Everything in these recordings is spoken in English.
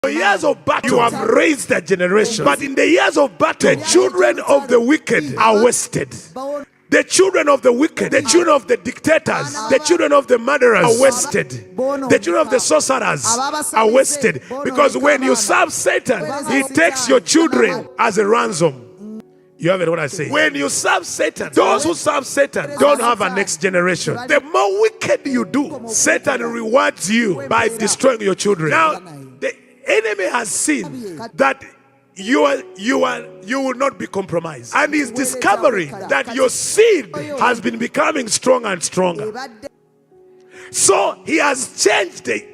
In the years of battle, you have raised a generation. But in the years of battle, the children of the wicked are wasted. The children of the wicked, the children of the dictators, the children of the murderers are wasted. The children of the sorcerers are wasted. Because when you serve Satan, he takes your children as a ransom. You have what I say. When you serve Satan, those who serve Satan don't have a next generation. The more wicked you do, Satan rewards you by destroying your children. Now, the enemy has seen that you will not be compromised, and is discovering that your seed has been becoming stronger and stronger. So he has changed it,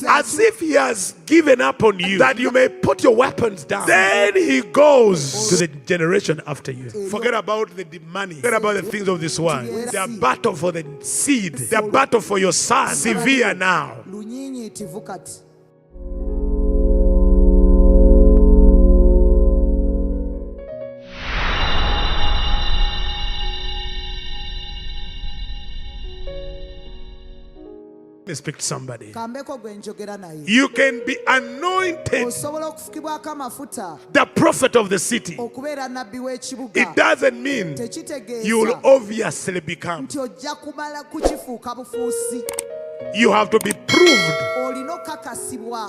as if he has given up on you, that you may put your weapons down. Then he goes to the generation after you. Forget about the money, forget about the things of this world. The battle for the seed, the battle for your son, severe now. Speak to somebody. You can be anointed the prophet of the city. It doesn't mean you will obviously become. You have to be proved.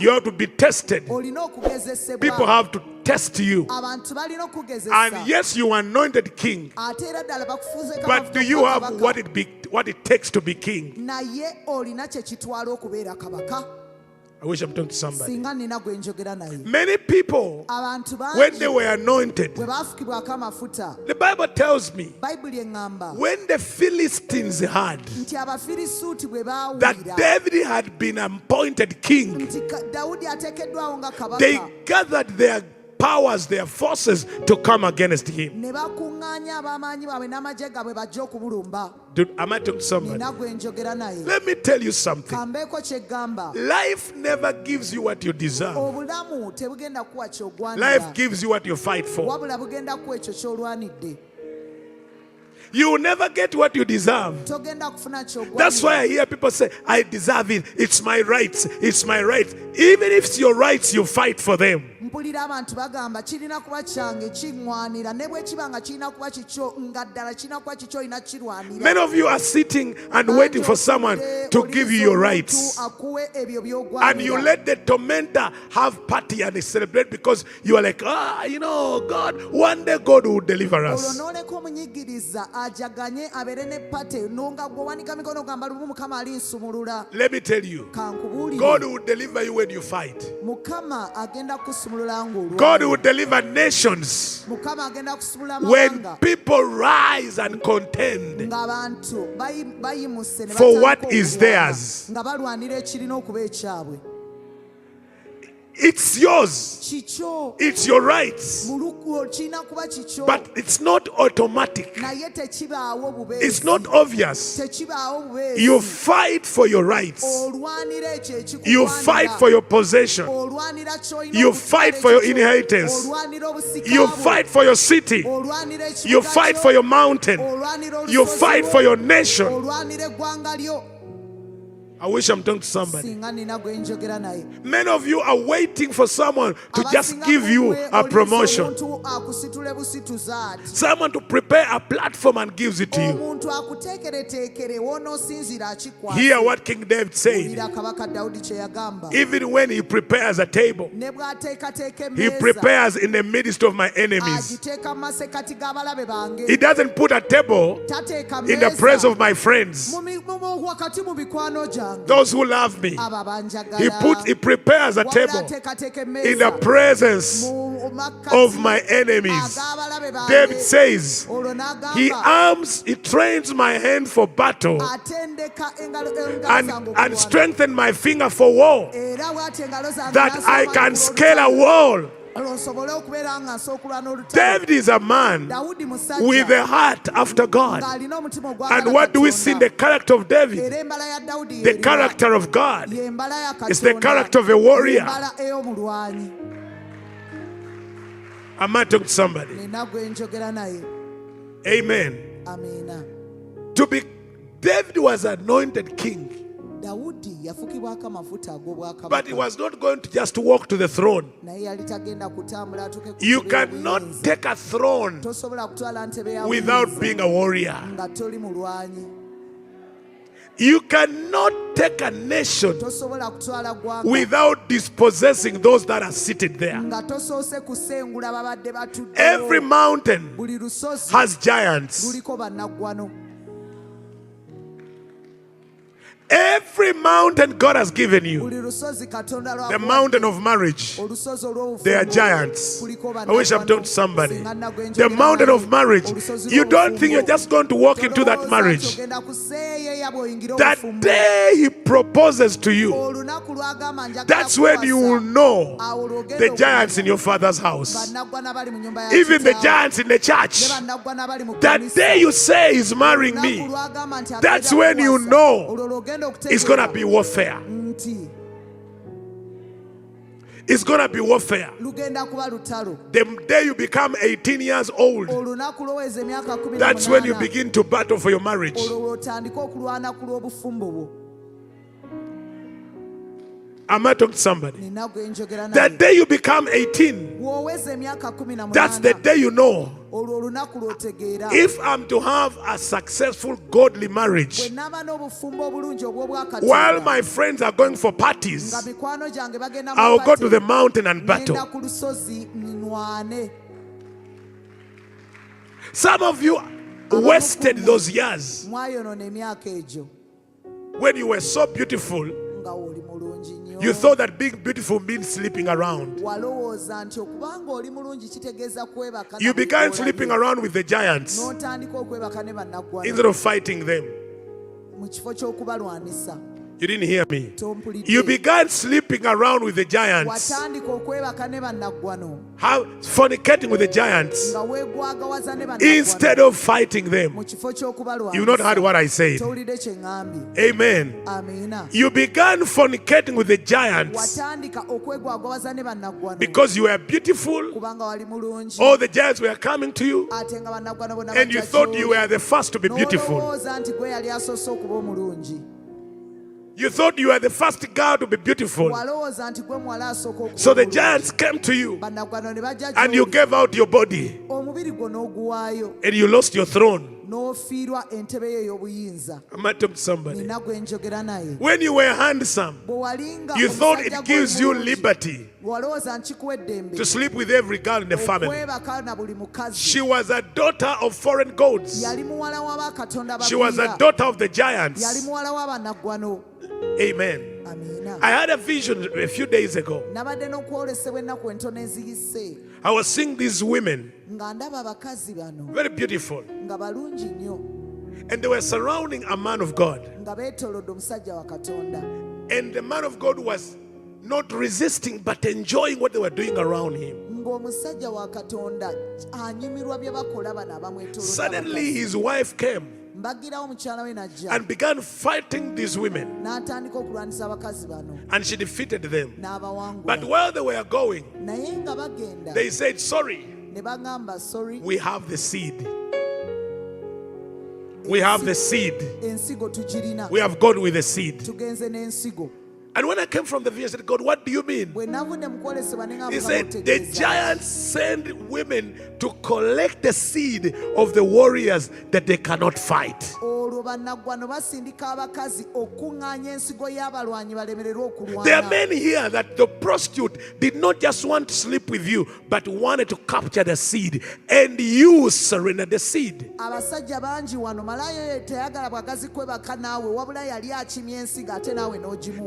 You have to be tested. People have to test you. And yes, you are anointed king. But do you have what it takes to be king? I wish I'm talking to somebody. Many people, when they were anointed, the Bible tells me, when the Philistines heard that David had been appointed king, they gathered their powers, their forces to come against him. Dude, am I talking to somebody? Let me tell you something. Life never gives you what you deserve. Life gives you what you fight for. You will never get what you deserve. That's why I hear people say, I deserve it. It's my rights. It's my right. Even if it's your rights, you fight for them. Many of you are sitting and waiting for someone to give you your rights. And you let the tormentor have party and celebrate because you are like, God, one day God will deliver us. Let me tell you, God will deliver you when you fight. God will deliver nations when people rise and contend for what is theirs. It's yours. It's your rights. But it's not automatic. It's not obvious. You fight for your rights. You fight for your possession. You fight for your inheritance. You fight for your city. You fight for your mountain. You fight for your nation. I wish I'm talking to somebody. Many of you are waiting for someone to just give you a promotion. Someone to prepare a platform and gives it to you. Hear what King David said. Even when he prepares a table, he prepares in the midst of my enemies. He doesn't put a table in the presence of my friends, those who love me. He prepares a table in the presence of my enemies. David says, he trains my hand for battle and strengthen my finger for war, that I can scale a wall. David is a man with a heart after God. And what do we see in the character of David? The character of God. It's the character of a warrior. Am I talking to somebody? Amen. David was anointed king. But he was not going to just walk to the throne. You cannot take a throne without being a warrior. You cannot take a nation without dispossessing those that are seated there. Every mountain has giants. Every mountain God has given you, the mountain of marriage, they are giants. I wish I've told somebody. The mountain of marriage, you don't think you're just going to walk into that marriage. That day he proposes to you, that's when you will know the giants in your father's house. Even the giants in the church. That day you say he's marrying me, that's when you know it's going to be warfare. It's going to be warfare. The day you become 18 years old, that's when you begin to battle for your marriage. Am I talking to somebody? The day you become 18, that's the day you know, if I'm to have a successful godly marriage, while my friends are going for parties, I'll go to the mountain and battle. Some of you wasted those years when you were so beautiful. You thought that being beautiful means sleeping around. You began sleeping around with the giants instead of fighting them. You didn't hear me. You began sleeping around with the giants, fornicating with the giants instead of fighting them. You've not heard what I said. Amen. You began fornicating with the giants because you were beautiful. All the giants were coming to you, and you thought you were the first to be beautiful. You thought you were the first girl to be beautiful. So the giants came to you and you gave out your body and you lost your throne. I'm not talking to somebody. When you were handsome, you thought it gives you liberty to sleep with every girl in the family. She was a daughter of foreign gods. She was a daughter of the giants. Amen. I had a vision a few days ago. I was seeing these women, very beautiful, and they were surrounding a man of God. And the man of God was not resisting but enjoying what they were doing around him. Suddenly his wife came and began fighting these women, and she defeated them. But while they were going, they said, sorry, we have the seed. We have the seed. We have gone with the seed. And when I came from the vision, I said, God, what do you mean? He said, the giants send women to collect the seed of the warriors that they cannot fight. There are many here that the prostitute did not just want to sleep with you, but wanted to capture the seed, and you surrender the seed.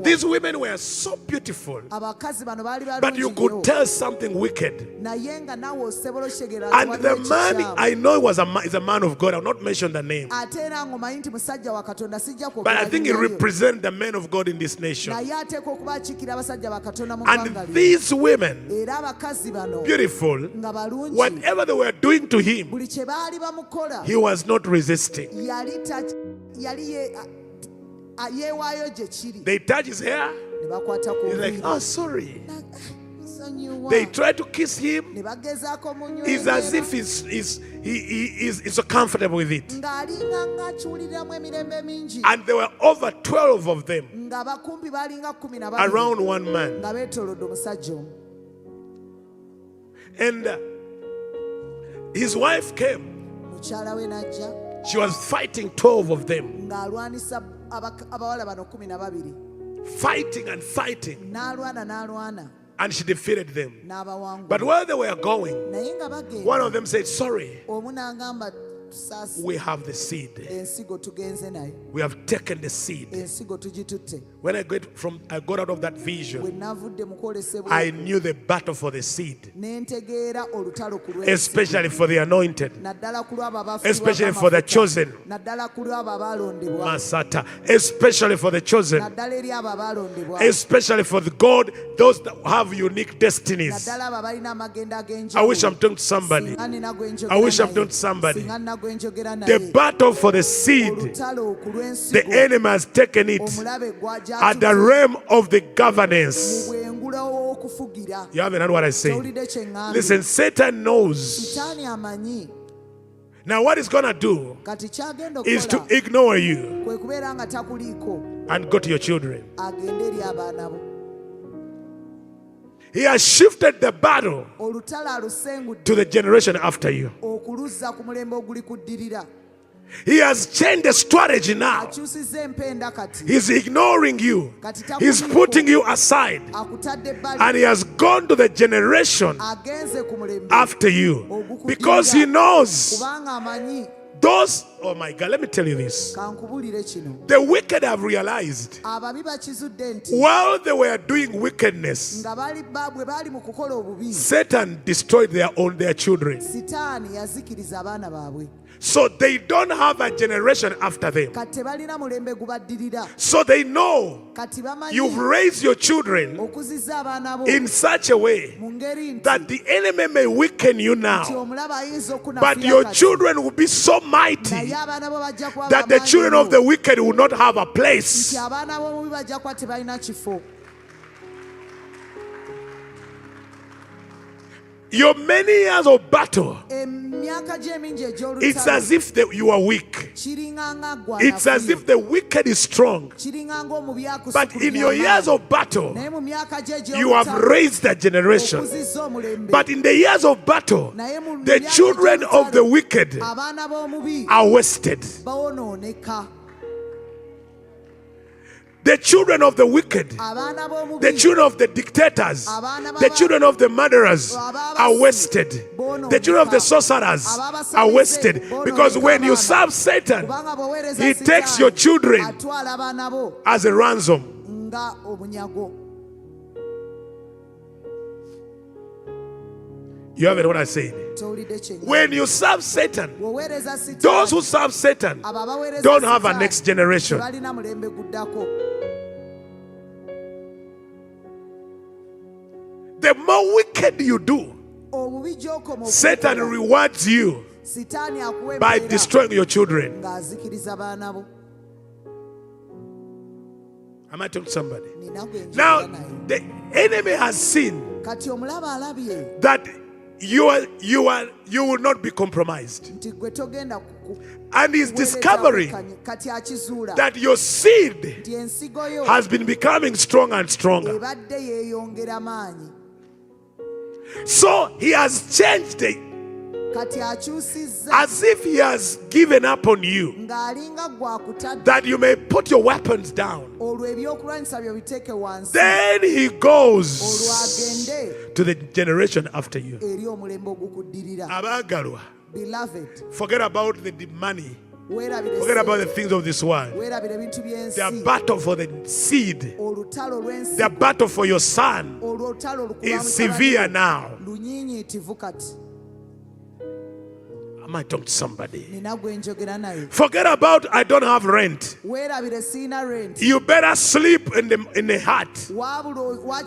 These women were so beautiful, but you could tell something wicked. And the man I know is a man of God. I will not mention the name, but I think he represents the men of God in this nation. And these women, beautiful, whatever they were doing to him, he was not resisting. They touch his hair. He's like, oh, sorry. They try to kiss him. It's as if he's so comfortable with it. And there were over 12 of them around one man. And his wife came. She was fighting 12 of them. Fighting and fighting. And she defeated them. But while they were going, one of them said, sorry, we have the seed. We have taken the seed. When I got out of that vision, I knew the battle for the seed, especially for the anointed, especially for the chosen, Masata, especially for the chosen, especially for the God, those that have unique destinies. I wish I'm talking to somebody. I wish I'm talking to somebody. The battle for the seed, the enemy has taken it at the realm of the governance. You haven't heard what I say? Listen, Satan knows. Now what he's going to do is to ignore you and go to your children. He has shifted the battle to the generation after you. He has changed the strategy now. He's ignoring you. He's putting you aside. And he has gone to the generation after you. Because he knows those, oh my God, let me tell you this. The wicked have realized while they were doing wickedness, Satan destroyed their children. So they don't have a generation after them. So they know you've raised your children in such a way that the enemy may weaken you now, but your children will be so mighty that the children of the wicked will not have a place. Your many years of battle, it's as if you are weak. It's as if the wicked is strong. But in your years of battle, you have raised a generation. But in the years of battle, the children of the wicked are wasted. The children of the wicked, the children of the dictators, the children of the murderers are wasted. The children of the sorcerers are wasted. Because when you serve Satan, he takes your children as a ransom. You haven't what I said. When you serve Satan, those who serve Satan don't have a next generation. The more wicked you do, Satan rewards you by destroying your children. Am I talking to somebody? Now, the enemy has seen that you will not be compromised. And he's discovering that your seed has been becoming stronger and stronger. So he has changed it as if he has given up on you, that you may put your weapons down. Then he goes to the generation after you. Beloved, forget about the money. Forget about the things of this world. The battle for the seed, the battle for your son is severe now. I might talk to somebody. Forget about I don't have rent. You better sleep in the hut,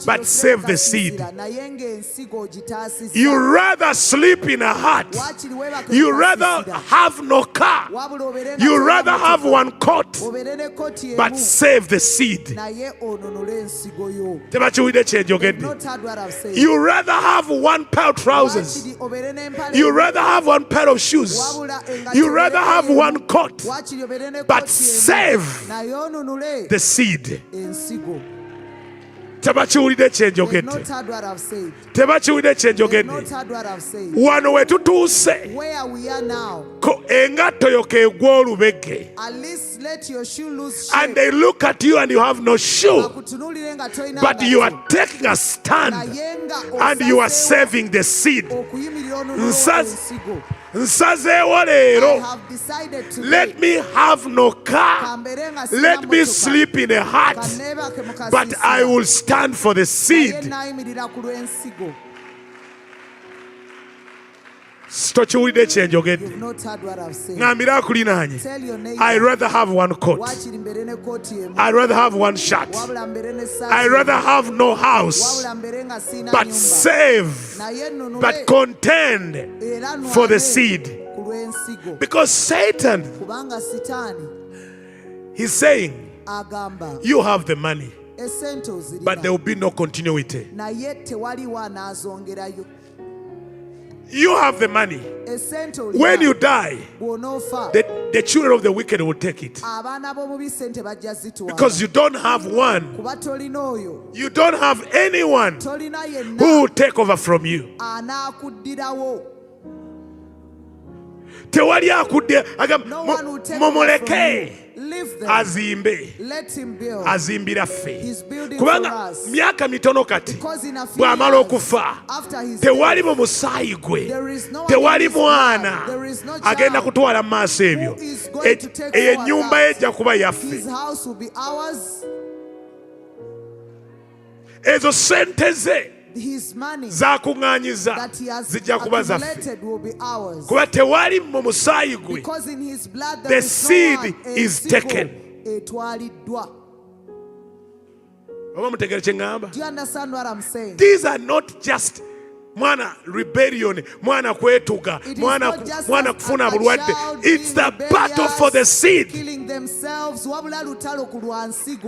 but save the seed. You rather sleep in a hut. You rather have no car. You rather have one coat, but save the seed. You rather have one pair of trousers. You rather have one pair of shoes. You rather have one coat, but save the seed. Tebakiwulidde kye njogedde. Tebakiwulidde kye njogedde. Wano we tutuuse ko engatto yo keegwa olubegge. And they look at you and you have no shoe, but you are taking a stand and you are saving the seed. Nsazeewo leero, let me have no car, let me sleep in a hut, but I will stand for the seed. Tokiwulidde kye njogedde. Ŋŋambira akulinaanye. I'd rather have one coat. I'd rather have one shirt. I'd rather have no house, but save, but contend for the seed. Because Satan, he's saying, you have the money, but there will be no continuity. You have the money. When you die, the children of the wicked will take it. Because you don't have one. You don't have anyone who will take over from you. Tewali akudde mumuleke azimbe, azimbira ffe, kubanga myaka mitono kati bw'amala okufa tewali mu musaayi gwe, tewali mwana agenda kutwala mu maaso ebyo. Eyo ennyumba ye ejja kuba yaffe. Ezo sente ze zakuŋŋaanyiza zijja kuba zaffe, kuba tewali mu musaayi gwe. The seed is taken. Oba mutegere kye ŋŋamba? These are not just mwana rebellion, mwana kwetuga, mwana kufuna bulwadde. It's the battle for the seed.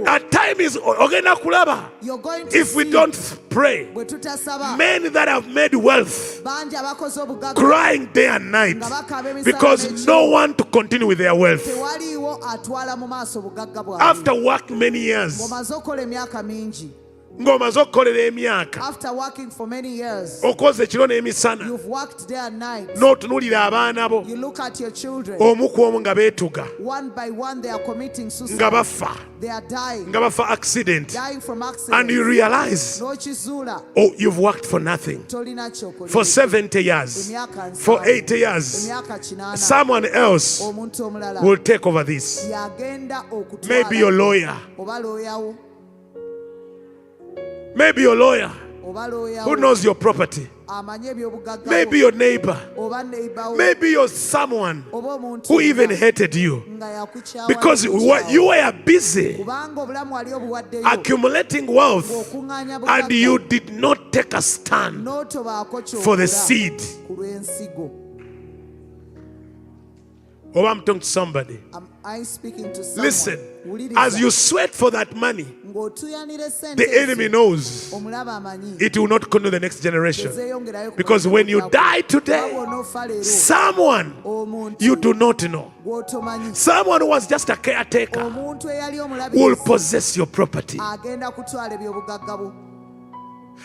At times ogenda kulaba, if we don't pray, men that have made wealth crying day and night because no one to continue with their wealth. After working many years, after working for many years, okoze ekiro n'emisana, you've worked day and night. N'otunuulira abaana bo, You look at your children. omu ku omu nga beetuga, One by one they are committing suicide. nga bafa, They are dying. nga bafa accident, Dying from accidents. and you realize, N'okizula, oh, you've worked for nothing. tolina kyokola. For 70 years, Emyaka for 7, 80 years, emyaka 8, someone else omuntu omulala will take over this. yagenda okutwala. Maybe your lawyer, Oba looyawo, maybe your lawyer oba looyawo, who knows your property, amanye ebyobugagga bwo, maybe your neighbor, oba neighbor wo, maybe you're someone oba omuntu who even hated you nga yakukyawa because you were busy kubanga obulamu wali obuwaddeyo accumulating wealth ng'okuŋŋaanya and bugagga you did not take a stand n'otobaako for the ky'okola seed. ku lw'ensigo. Oh, I'm talking to somebody. Am I speaking to someone? Listen, Wuliriza. as you sweat for that money, Ng'otuyanira essente the enemy ezo, knows omulaba amanyi it will not continue the next generation. tezeeyongerayo Because when you die today, onoofa leero, someone omuntu you do not know, gw'otomanyi, someone who was just a caretaker, omuntu eyali will omulabirizi possess your property. agenda kutwala ebyobugagga bwo.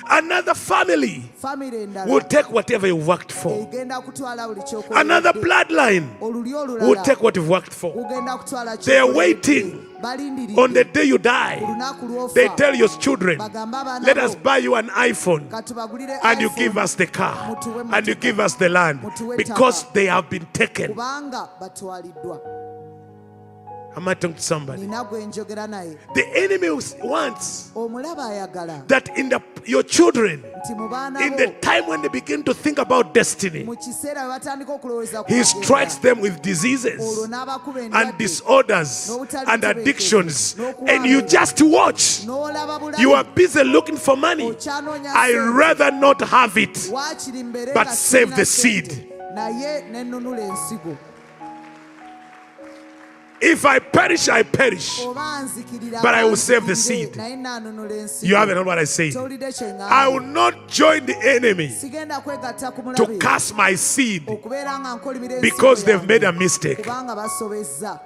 Another family Famire endala will take whatever you worked for. egenda kutwala buli kyokola. Another bloodline Olulyo will olulala take what you've worked for. gugenda kutwala They are kyokoledde. waiting Balindiridde on the day you ku die. lunaku lw'ofa. They tell your children, Bagamba abaana let bo, us buy you an iPhone, katubagulire and you iPhone, give us the car, mutuwe and you motoka, give us the land, mutuwe because ttaka, they have been taken. kubanga batwaliddwa. Am I talking to somebody? nina gwe njogera naye. The enemy wants Omulaba ayagala that your children, nti mu baana in the bo time when they begin to think about destiny, mu kiseera bwe batandika okulowooza ku he bagenda, strikes them with diseases olwo n'abakuba and endwadde, disorders n'obutali and butebenkevu, addictions, n'okuwaana and you just watch. n'olaba bulabi, You are busy looking for money. okyanoonya I ssente. rather not have it, Waakiri mbeere but nga save sirina the ssente, seed. naye ne nnunula ensigo. If I perish, I perish. Oba nzikirira But I will save the abanzikirire, seed. naye nnaanunula ensigo. You haven't heard what I say. Towulidde kye ŋŋamba. I will not join the enemy Sigenda kwegatta ku to mulabe cast my seed okubeera nga nkolimira ensigo because they've yange, made a mistake. kubanga basobezza.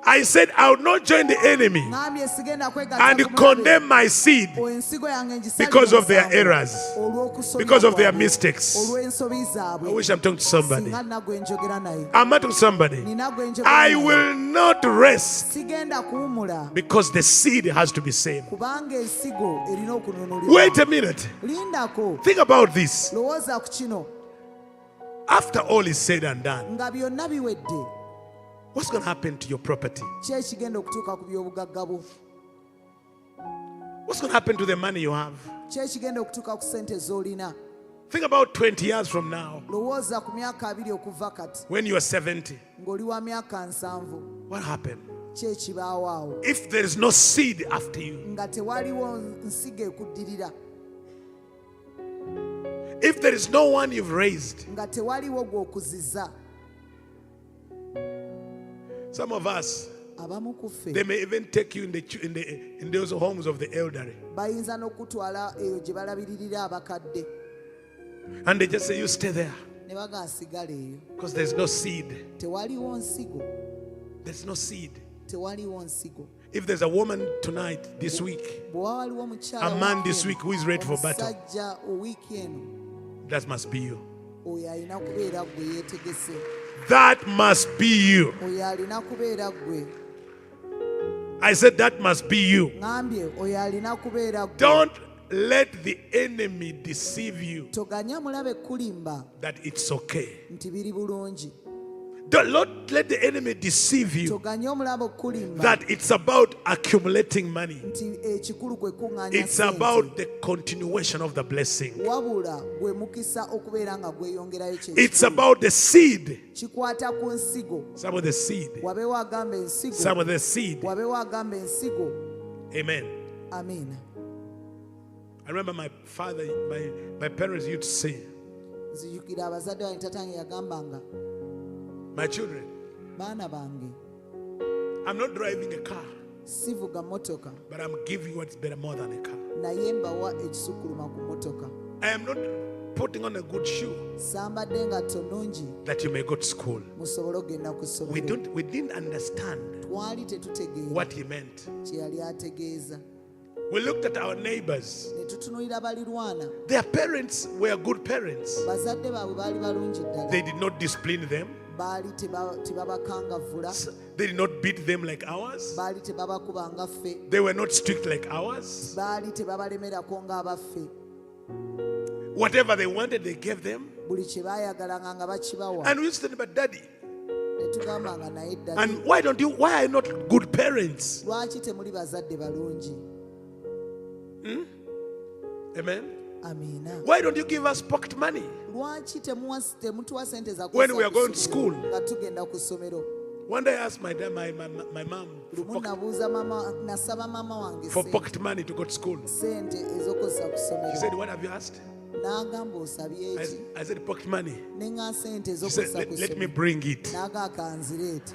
I said I will not join the enemy Ngambye sigenda kwegatta and ku mulabe, condemn my seed ensigo yange ngisalire because of their omusango, errors, olw'okusomya because of their kwabwe, mistakes. olw'ensobi I zaabwe. wish I'm talking to somebody. Singa nagwe njogera naye. I'm not talking to somebody. Nina gwe njogera I naye. will not rest Sigenda kuwumula because the seed has to be saved. kubanga ensigo erina okununulibwa. Wait a minute. Lindako, Think about this. lowooza ku kino. After all is said and done, Nga byonna biwedde, what's going to happen to your property? ki ekigenda okutuuka ku by'obugagga bwo? What's going to happen to the money you have? Ki ekigenda okutuuka ku ssente z'olina? Think about 20 years from now Lowooza ku myaka 2 okuva kati, when you are 70. ng'oli wa myaka 7. What happened? Ki ekibaawo awo? If there is no seed after you, Nga tewaliwo nsigo ekuddirira, if there is no one you've raised, nga tewaliwo gw'okuzizza. some of us, Abamu ku ffe they may even take you in those homes of the elderly, bayinza n'okutwala eyo gye balabiririra abakadde, and they just say, you stay there ne baga asigala eyo. because there's no seed. Tewaliwo nsigo, There's no seed. tewaliwo nsigo. If there's a woman tonight, this week, Bwe waliwo omukyala a man wiiki this eno, week who is ready for battle, omusajja owiiki eno, that must be you. oyo alina kubeera gwe yeetegese, That must be you. oyo alina kubeera gwe. I said that must be you. Ngambye oyo alina kubeera gwe. Don't let the enemy deceive you Toganya mulabe kulimba that it's okay. nti biri bulungi. Don't let the enemy deceive you Toganya omulabe okulimba that it's about accumulating money. nti ekikulu kwe kuŋŋaanya It's ssente. about the continuation of the blessing. Wabula gwe mukisa okubeera nga gweyongerayo kye It's kikulu. about the seed. Kikwata ku nsigo. Some of the seed. Wabeewo agamba ensigo. Some of the seed. Wabeewo agamba ensigo. Amen. Amiina. I remember my father, my parents used to say, Nzijukira abazadde bange tatange yagambanga, my children, baana bange, I'm not driving a car, sivuga motoka, but I'm giving what's better more than a car. naye mbawa ekisukuluma ku motoka. I am not putting on a good shoe Sambadde ngatto nnungi that you may go to school. musobole okugenda ku ssomero. We didn't understand Twali tetutegeera what he meant. kye yali ategeeza. We looked at our neighbors. Ne tutunuulira balirwana. Their parents were good parents. Bazadde baabwe baali balungi They ddala. did not discipline them. Baali tebabakangavvula. They did not beat them like ours. Baali tebabakuba nga ffe. They were not strict like ours. Baali tebabalemerako ng'abaffe. Whatever they wanted, they gave them. Buli kye baayagalanga nga bakibawa. And we used to say, but daddy, Ne tugambanga naye ddala. and why are you not good parents? Lwaki temuli bazadde balungi? Amen. Amiina. Why don't you give us pocket money? Lwaki temutuwa sente za When we kussa are going ku to ssomero school. nga tugenda ku ssomero? One day I asked my dad, my mom Lumu nabuuza mama, nasaba mama wange for sente. pocket money to go to school. Sente ez'okozesa ku She ssomero. said, what have you asked? N'agamba osabye eki? I said, pocket money. Ne nga sente She said, ez'okozesa ku let me ssomero. bring it. N'aga kanzireete.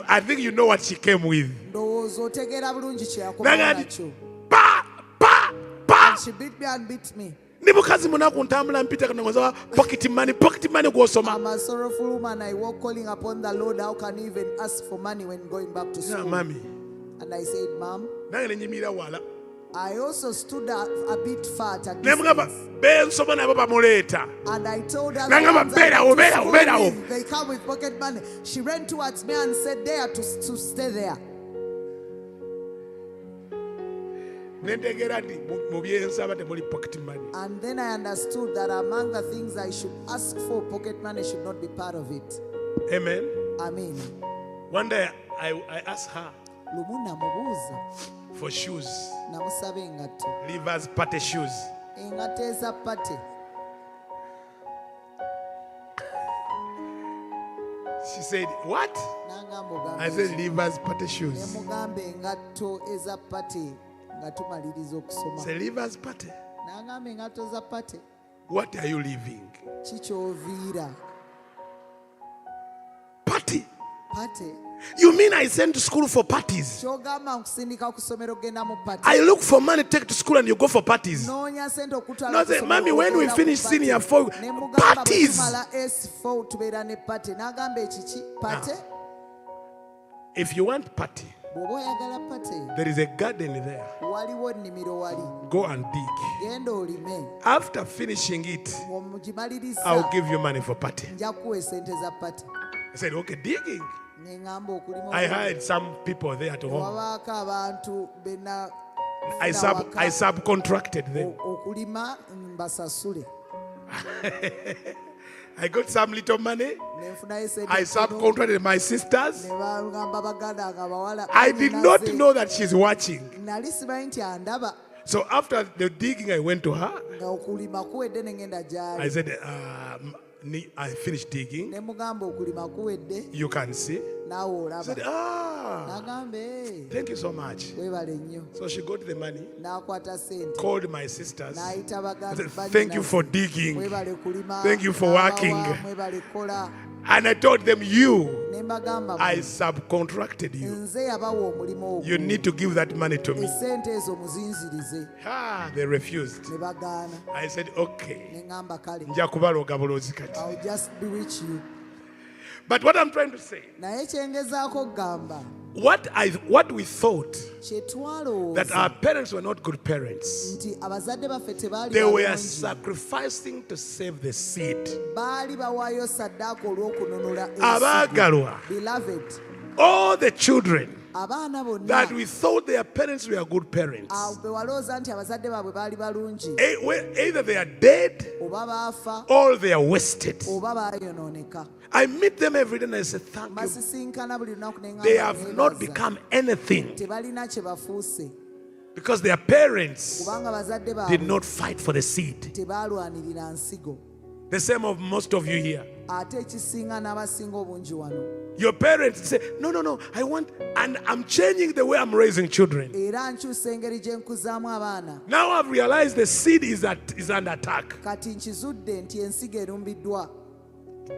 I think you know what she came with. Ndowooza otegeera bulungi kye yakomawo Nagandi, nakyo. pa, pa, pa. She beat me and beat me. Ndi mukazi munaku ntambula mpita kanongoza pocket money gw'osoma. I'm a sorrowful woman. I walk calling upon the Lord. How can you even ask for money when going back to Yeah, school? mami. And I said, Mom, Nange ne nnyimira wala. I also stood a bit far at a Ne mugamba distance. bensoma nabo bamuleeta. And I told her, Nangamba, the ones I beerawo, went to beerawo, school beerawo. with, they come with pocket money. She ran towards me and said, there to stay there. Nentegera ndi mu byensaba temuli pocket money. And then I understood that among the things I should ask for, pocket money should not be part of it. Amen. Amen. One day I asked her Lumu namubuuza for shoes. namusaba engatto. Leavers party shoes. Engatto eza pate. She said, what? N'angamba I said, leavers party shoes. nemugamba engatto eza pate nga tumaliriza okusoma. Say, leavers party. N'angamba engatto za pate. What are you leaving? Ki ky'oviira? Party. Pate. You mean I sent to school for parties? Ky'ogamba nkusindika ku ssomero genda mu pate. I look for money, take to school, and you go for parties. Noonya ssente okutwala No, ku say, ssomero Mommy, when we ogenda finish ku senior pate. four, Ne mugamba bwe parties. tumala S4 tubeera ne pate. N'agamba ekiki? Pate. If you want party, Bw'oba oyagala pate, there is a garden there. waliwo nnimiro wali. Go and dig. Genda olime. After finishing it, Omugimaliriza I'll give you money for party. nja kuwa esente za pate. I said, okay, digging. Ne ŋŋamba okulima. I hired some people there at home. Wabaako abantu benna I subcontracted them. okulima mbasasule. I got some little money. Ne nfunayo sente I ntono. subcontracted my sisters. Ne bagamba baganda nga bawala. I did Naze. not know that she's watching. Nali simanyi nti andaba. So after the digging, I went to her. Nga okulima kuwedde ne ngenda I gy'ali. said, I finished digging. Ne mugamba okulima kuwedde You can see. naawe I said, olaba. N'agamba thank you so much. weebale nnyo. So she got the money, N'akwata sente. called my sisters. N'ayita I baganda. said, thank you for digging. Mwebale kulima. Thank you for n'abawa, working. Mwebale kola. And I told them, you, Ne mbagamba I subcontracted you. nze yabawa omulimu ogwo. You need to give that money to me. Esente ezo muzinzirize. They refused. Ne bagaana. I said, okay. Ne ŋŋamba kale. Nja kubaloga buloozi kati. I'll just bewitch you. But what I'm trying to say, Naye kyengezaako okugamba what we thought kye twalowooza that our parents were not good parents. nti abazadde baffe tebaali They were balungi. sacrificing to save the seed. Baali bawaayo saddaaka olw'okununula Abagalwa, Beloved, all the children abaana that bonna we thought their parents were good parents, be walowooza nti abazadde baabwe baali balungi either they are dead oba baafa or they are wasted. oba baayonooneka. I meet them every day and I say, thank you. Basisinkana buli lunaku ne They ŋŋamba have not neebaza. become anything Tebalina kye bafuuse because their parents kubanga bazadde did baabwe not fight for the seed. tebaalwanirira nsigo. The same of most of you here. Ate ekisinga n'abasinga obungi wano. Your parents say, no, I want, and I'm changing the way I'm raising children. Era nkyusa engeri gye nkuzaamu abaana. Now I've realized the seed is under attack. Kati nkizudde nti ensigo erumbiddwa.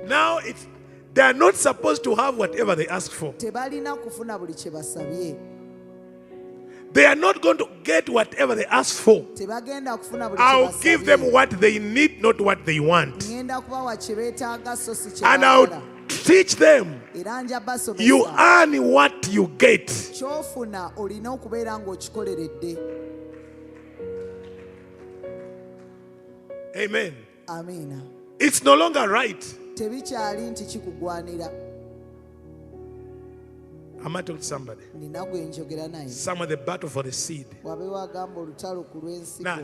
Now they are not supposed to have whatever they ask for. Tebalina kufuna buli kye basabye. They are not going to get whatever they ask for. Tebagenda kufuna buli kye I'll give basabye. them what they need, not what they want. Ngenda kubawa kye beetaaga so si kye And baagala. I'll teach them, Era nja basomesa. you earn what you get. Ky'ofuna olina okubeera ng'okikoleredde. Amen. Amiina. It's no longer right. Tebikyali nti kikugwanira. Am I talking to somebody? Nina gwe njogera naye. Some of the battle for the seed. Wabeewo agamba olutalo ku lw'ensigo. Now,